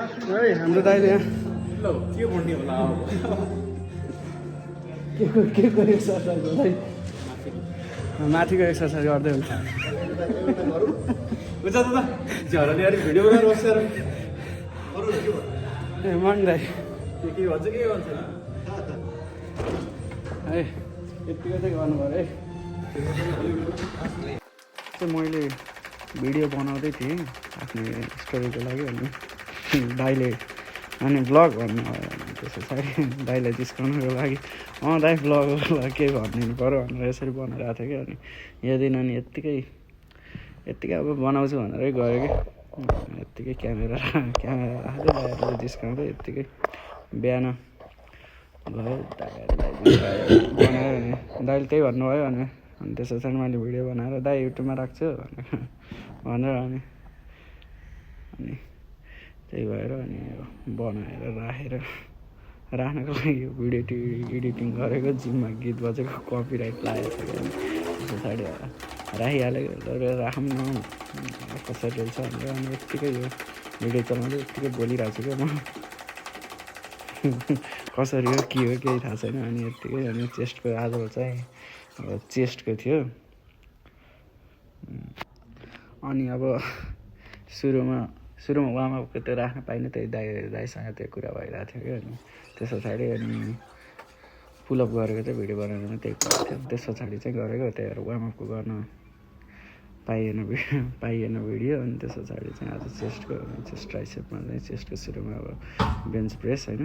है हाम्रो दाइले यहाँ के भन्ने होला के को एक्सर्साइज गर्दै माथिको एक्सर्साइज गर्दै हुन्छ झरले अलिक भिडियो बनाएर बसेर ए मन दाइ के भन्छ के भन्छ है यतिको चाहिँ गर्नु पऱ्यो है चाहिँ मैले भिडियो बनाउँदै थिएँ आफ्नो स्टोरीको लागि अनि दाइले अनि भ्लग भन्नु त्यस पछाडि दाइलाई जिस्काउनुको लागि दाइ भ्लग केही भनिदिनु पऱ्यो भनेर यसरी बनाइरहेको थियो कि अनि यो दिन अनि यत्तिकै अब बनाउँछु भनेरै गयो कि यत्तिकै क्यामेरा राख्दै दाइहरूले जिस्काउँदै यत्तिकै बिहान भयो दाइहरूलाई बनायो अनि दाइले त्यही भन्नुभयो अनि त्यस पछाडि मैले भिडियो बनाएर दाइ युट्युबमा राख्छु भनेर अनि त्यही भएर अनि बनाएर राख्नको लागि भिडियो एडिटिङ गरेको जिममा गीत बजेको कपिराइट लागेको छ कि त्यस पछाडि राखिहालेको राखौँ न कसरी रहेछ भनेर अनि यत्तिकै यो भिडियो चलाउँदै यत्तिकै बोलिरहेको छु क्या म कसरी हो के हो केही थाहा छैन अनि यत्तिकै अनि चेस्टको आज चाहिँ अब चेस्टको थियो अनि अब सुरुमा वार्मअपको त्यो राख्न पाइनँ त्यही दाइसँग त्यो कुरा भइरहेको थियो क्या अनि त्यस पछाडि अनि पुलअप गरेको चाहिँ भिडियो बनाउनु त्यही कुरा थियो त्यस पछाडि चाहिँ गरेको त्यही भएर वार्मअपको गर्न पाइएन भिडियो अनि त्यस पछाडि चाहिँ आज चेस्ट ट्राइसेपमा चाहिँ चेस्टको सुरुमा अब बेन्च प्रेस होइन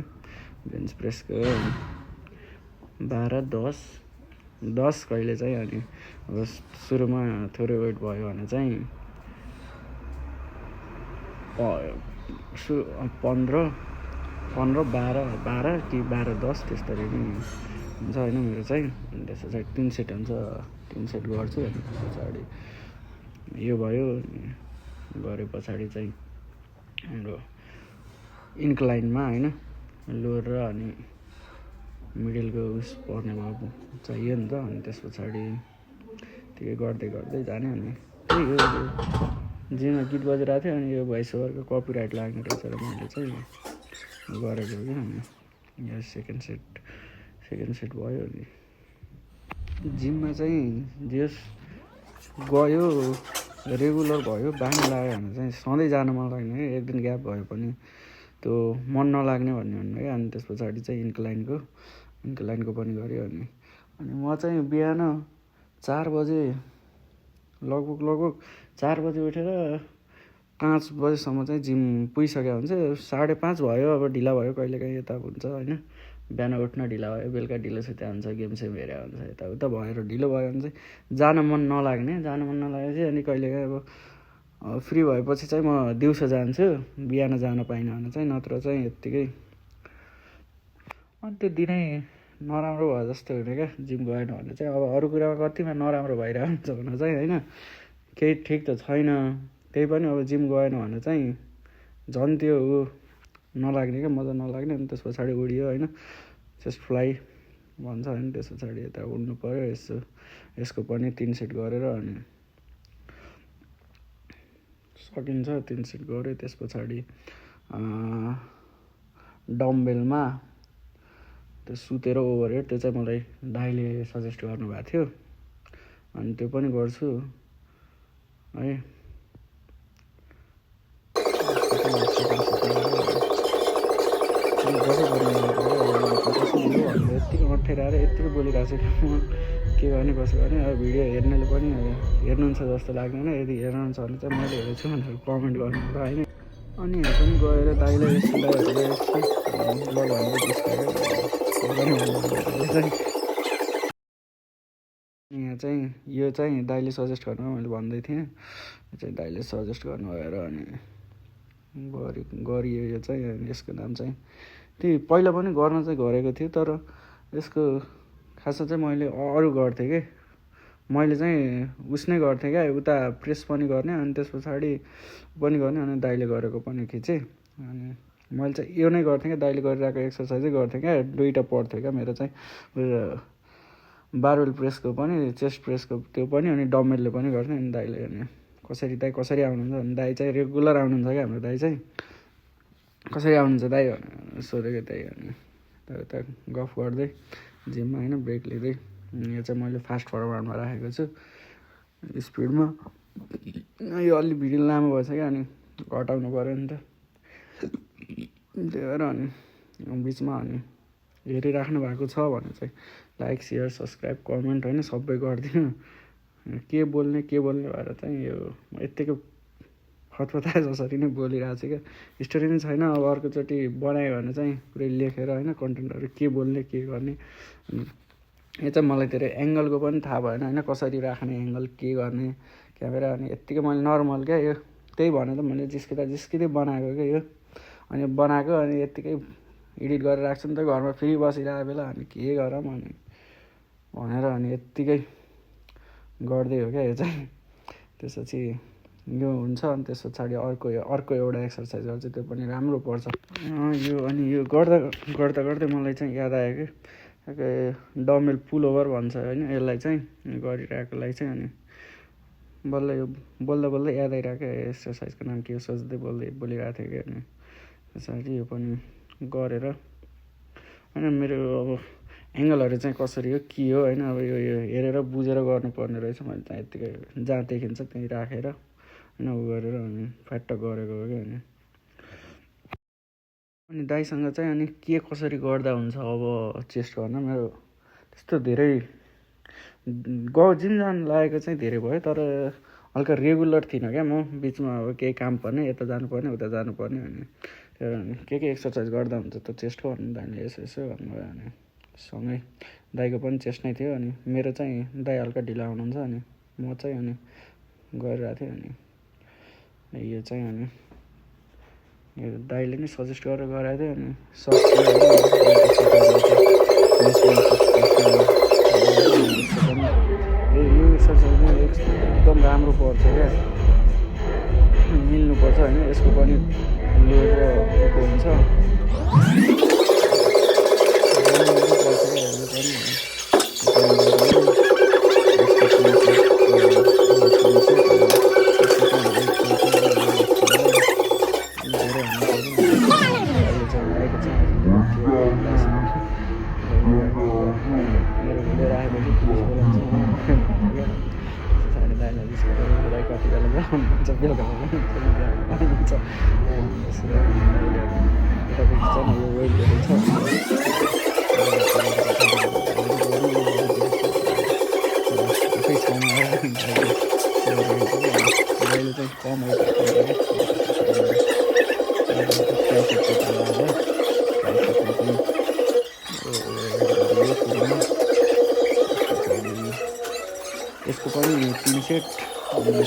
बेन्च प्रेसको 12-10 कहिले चाहिँ अनि अब सुरुमा थोरै वेट भयो भने चाहिँ 15 12 कि 12-10 त्यस्तरी नै हुन्छ होइन मेरो चाहिँ अनि त्यस पछाडि 3 सेट हुन्छ 3 सेट गर्छु अनि त्यस पछाडि यो भयो गरे पछाडि चाहिँ हाम्रो इन्क्लाइनमा होइन लोअर र अनि मिडलको उस पर्ने भयो चाहियो नि त अनि त्यस पछाडि त्यही गर्दै जाने अनि त्यही हो जिममा गीत बजिरहेको थियो अनि यो भोइस ओभरको कपिराइट लाग्ने रहेछ र मैले चाहिँ गरेको क्या अनि यो सेकेन्ड सेट भयो अनि जिममा चाहिँ जस गयो रेगुलर भयो बानी लाग्यो भने चाहिँ सधैँ जानु मन लाग्ने क्या एक दिन ग्याप भयो पनि त्यो मन नलाग्ने भन्ने क्या अनि त्यस पछाडि चाहिँ इन्क्लाइनको पनि गऱ्यो अनि म चाहिँ बिहान 4 बजे लगभग 4 बजे उठेर 5 बजेसम्म चाहिँ जिम पुगिसक्यो भने चाहिँ 5:30 भयो अब ढिला भयो कहिलेकाहीँ यता हुन्छ होइन बिहान उठ्न ढिला भयो बेलुका ढिलो सुत्या हुन्छ गेम सेम हेरेको हुन्छ यताउता भएर ढिलो भयो भने चाहिँ जान मन नलागेपछि अनि कहिलेकाहीँ अब फ्री भएपछि चाहिँ म दिउँसो जान्छु बिहान जान पाइनँ भने चाहिँ नत्र चाहिँ यत्तिकै अनि त्यो दिनै नराम्रो भयो जस्तो हुने क्या जिम गएन भने चाहिँ अब अरू कुरामा कतिमा नराम्रो भइरहेको हुन्छ भने चाहिँ होइन केही ठिक त छैन त्यही पनि अब जिम गएन भने चाहिँ झन् त्यो नलाग्ने क्या मजा नलाग्ने अनि त्यस पछाडि उडियो होइन जस्ट फ्लाइ भन्छ होइन त्यस पछाडि यता उड्नु पऱ्यो यसको पनि 3 सेट गरेर अनि सकिन्छ 3 सेट गऱ्यो त्यस पछाडि डम्बेलमा त्यो सुतेर ओभरहेड त्यो चाहिँ मलाई दाइले सजेस्ट गर्नुभएको थियो अनि त्यो पनि गर्छु है यत्तिकै अप्ठ्यारो आएर यत्तिकै बोलिरहेको छु म के गर्ने कसो गर्ने अब भिडियो हेर्नेले पनि हेर्नुहुन्छ जस्तो लाग्दैन यदि हेर्नुहुन्छ भने चाहिँ मैले हेरेको छु भनेर कमेन्ट गर्नु होला होइन अनि यहाँ पनि गएर दाइलाई यहाँ चाहिँ यो चाहिँ दाइले सजेस्ट गर्नु मैले भन्दै थिएँ चाहिँ दाइले सजेस्ट गर्नु भएर अनि गरियो यो चाहिँ यसको नाम चाहिँ त्यही पहिला पनि गर्न चाहिँ गरेको थिएँ तर यसको खासमा चाहिँ मैले अरू गर्थेँ कि मैले चाहिँ उसनै गर्थेँ क्या उता प्रेस पनि गर्ने अनि त्यस पछाडि पनि गर्ने अनि दाइले गरेको पनि खिचेँ अनि मैले चाहिँ यो नै गर्थेँ क्या दाइले गरिरहेको एक्सर्साइजै गर्थेँ क्या 2टा पर्थ्यो क्या मेरो चाहिँ बारवेल प्रेसको पनि चेस्ट प्रेसको त्यो पनि अनि डम्बेलले पनि गर्थेँ अनि दाइले अनि कसरी आउनुहुन्छ भने दाइ चाहिँ रेगुलर आउनुहुन्छ क्या हाम्रो दाइ चाहिँ कसरी आउनुहुन्छ दाइ भनेर सोधेको त्यही अनि यता गफ गर्दै जिममा होइन ब्रेक लिँदै यो चाहिँ मैले फास्ट फरवार्डमा राखेको छु स्पिडमा यो अलि भिडियो लामो भएछ क्या अनि घटाउनु पऱ्यो नि त त्यही भएर अनि बिचमा अनि हेरिराख्नु भएको छ भने चाहिँ लाइक सेयर सब्सक्राइब कमेन्ट होइन सबै गरिदिनु के बोल्ने भएर चाहिँ यो यत्तिकै फतफताए जसरी नै बोलिरहेको छु क्या स्टोरी नै छैन अब अर्कोचोटि बनायो भने चाहिँ पुरै लेखेर होइन कन्टेन्टहरू के बोल्ने के गर्ने यो चाहिँ मलाई धेरै एङ्गलको पनि थाहा भएन होइन कसरी राख्ने एङ्गल के गर्ने क्यामेरा अनि यत्तिकै मैले नर्मल क्या यो त्यही भनेर मैले जिस्किँदै बनाएको क्या यो अनि बनाएको अनि यत्तिकै एडिट गरेर राख्छु नि त घरमा फ्री बसिरहेको बेला अनि के गरौँ अनि भनेर अनि यत्तिकै गर्दै हो क्या यो चाहिँ त्यसपछि यो हुन्छ अनि त्यस पछाडि अर्को एउटा एक्सर्साइज गर्छ त्यो पनि राम्रो पर्छ यो अनि यो गर्दा मलाई चाहिँ याद आयो कि डमेल पुल ओभर भन्छ होइन यसलाई चाहिँ गरिरहेकोलाई चाहिँ अनि बल्ल यो बोल्दा याद आइरहेको एक्सर्साइजको नाम के हो सोच्दै बोलिरहेको थिएँ कि अनि पछाडि यो पनि गरेर होइन मेरो अब एङ्गलहरू चाहिँ कसरी हो के हो होइन अब यो हेरेर बुझेर गर्नुपर्ने रहेछ मैले चाहिँ यत्तिकै जहाँ देखिन्छ त्यहीँ राखेर होइन उ गरेर अनि फ्याट्ट गरेको हो क्या अनि दाइसँग चाहिँ अनि के कसरी गर्दा हुन्छ अब चेस्ट गर्न मेरो त्यस्तो धेरै जिम जानु लागेको चाहिँ धेरै भयो तर हल्का रेगुलर थिइनँ क्या म बिचमा अब केही काम पर्ने यता जानुपर्ने उता जानुपर्ने अनि के एक्सर्साइज गर्दा हुन्छ त चेस्टको अनि दाइले यसो भन्नुभयो अनि सँगै दाइको पनि चेस्ट नै थियो अनि मेरो चाहिँ दाइ हल्का ढिला हुनुहुन्छ अनि म चाहिँ अनि गरिरहेको थिएँ अनि यो चाहिँ अनि यो दाइले नै सजेस्ट गरेर गराएको थियो अनि यो एक्सर्साइज नै एकदम राम्रो पर्छ क्या मिल्नुपर्छ होइन यसको पनि लोको हुन्छ यसको पनि 3 सेट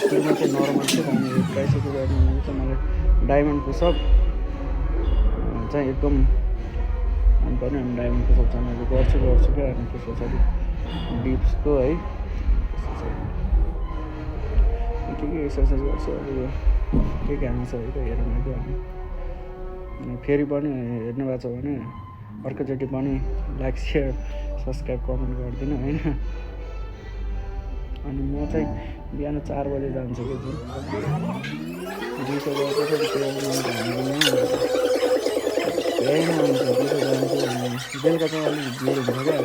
सुरुमा चाहिँ नर्मल थियो अनि ट्राइसेप गर्ने चाहिँ मलाई डायमन्ड पुसअप चाहिँ एकदम मन पर्ने अनि डायमन्ड पुसअप चाहिँ मैले गर्छु क्या अनि त्यस पछाडि डिप्सको है के एक्सर्साइज गर्छु अब यो के हाल्नु छ है त हेर्नु क्या अनि फेरि पनि हेर्नु भएको छ भने अर्कोचोटि पनि लाइक सेयर सब्सक्राइब कमेन्ट गरिदिनु होइन अनि म चाहिँ बिहान 4 बजे जान्छु कि दिउँसो गएको फेरि बेलुका चाहिँ अलिक भिड हुन्छ क्या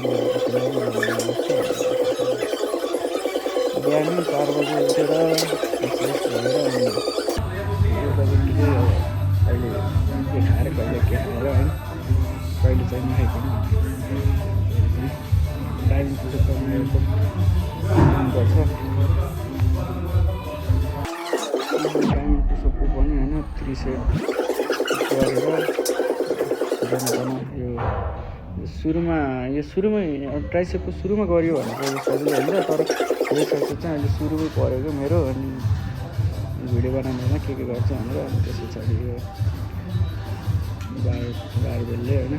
बिहान 4 बजे उठेर एक्सर्साइज गरेर अनि अहिले के खाएर कहिले के खाएर होइन कहिले चाहिँ नखाइकन डाइभिङ पुसअप एकदम मनपर्छ डाइभिङ पुसअपको पनि होइन 3 सेट गरेर यो सुरुमै ट्राइसेपको सुरुमा गऱ्यो भने चाहिँ सजिलो हुन्छ तर यो एक्सर्साइज चाहिँ अहिले सुरुमै परेको मेरो अनि भिडियो बनाउँदैन के गर्छ भनेर अनि त्यस पछाडि यो बारबेलले होइन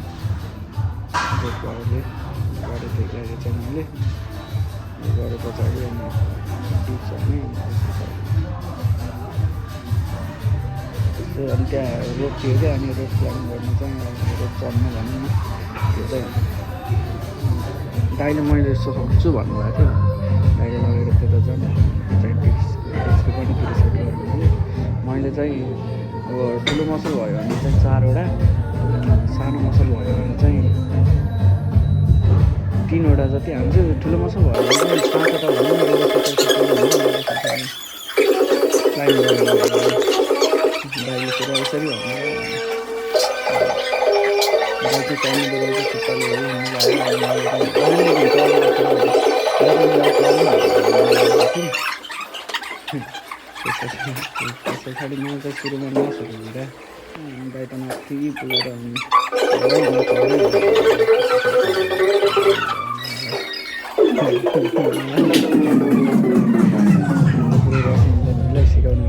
गरेको देखाएको छ मैले यो गरे पछाडि अनि टिप्स हाल्ने अनि त्यहाँ रोप थियो क्या अनि रोप क्लाइम्ब गर्नु चाहिँ रोप चढ्नु भनौँ न त्यो चाहिँ दाइले मैले यसो सक्छु भन्नुभएको थियो दाइले लगेर त्यता जानु टिप्सको पनि फेरि सेट गर्नु भने मैले चाहिँ अब ठुलो मसल भयो भने चाहिँ 4वटा जति हान्छु ठुलो मसँग भयो भने सातवटा भन्नु क्लाइम गरेर बाइकले फेरि यसरी भन्नु जति चाहिने बेला चाहिँ त्यस पछाडि मैले चाहिँ सुरुमा नसहरू हुँदा बाटोमा फेरि पुगेर सिकाउनु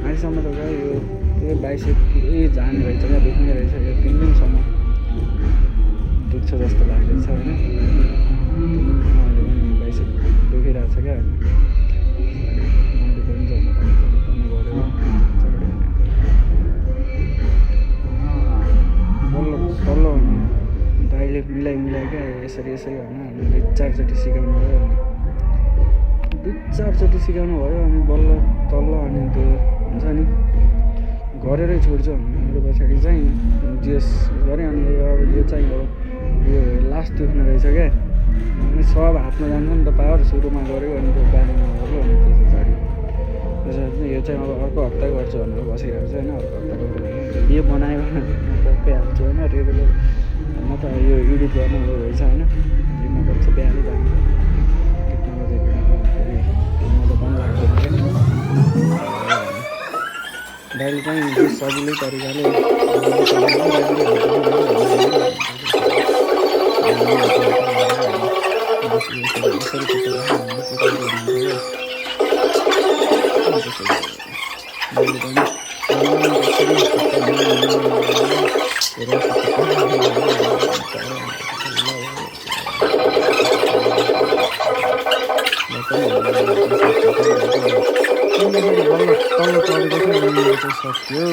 अहिलेसम्म त यो पुरै बाइसेप पुरै जाने रहेछ क्या दुख्ने रहेछ यो 3 दिनसम्म दुख्छ जस्तो लाग्दैछ होइन अहिले पनि बाइसेप दुखिरहेको छ क्या मैले पनि जानु गऱ्यो तल्लो दाइले मिलाइ क्या यसरी होइन 2-4 चोटि सिकाउनु भयो अनि 2-4 चोटि सिकाउनु भयो अनि बल्ल तल्लो अनि त्यो हुन्छ नि गरेरै छोड्छु मेरो पछाडि चाहिँ जेस गरेँ अनि अब यो चाहिँ हो यो लास्ट दुख्ने रहेछ क्या अनि सब हातमा जान्छ नि त पावर सुरुमा गऱ्यो अनि त्यो बानीमा गऱ्यो अनि त्यो पछाडि त्यसरी यो चाहिँ अब अर्को हप्ता गर्छु भनेर बसिरहेको छ होइन अर्को हप्ता गर्छु यो बनायो भने टक्कै हाल्छु होइन रेगुलर म त यो एडिट गर्न उयो रहेछ होइन लिनु पर्छ बिहानै जानु दाइले चाहिँ सजिलै तरिकाले तल्लो चढेको सक्यो।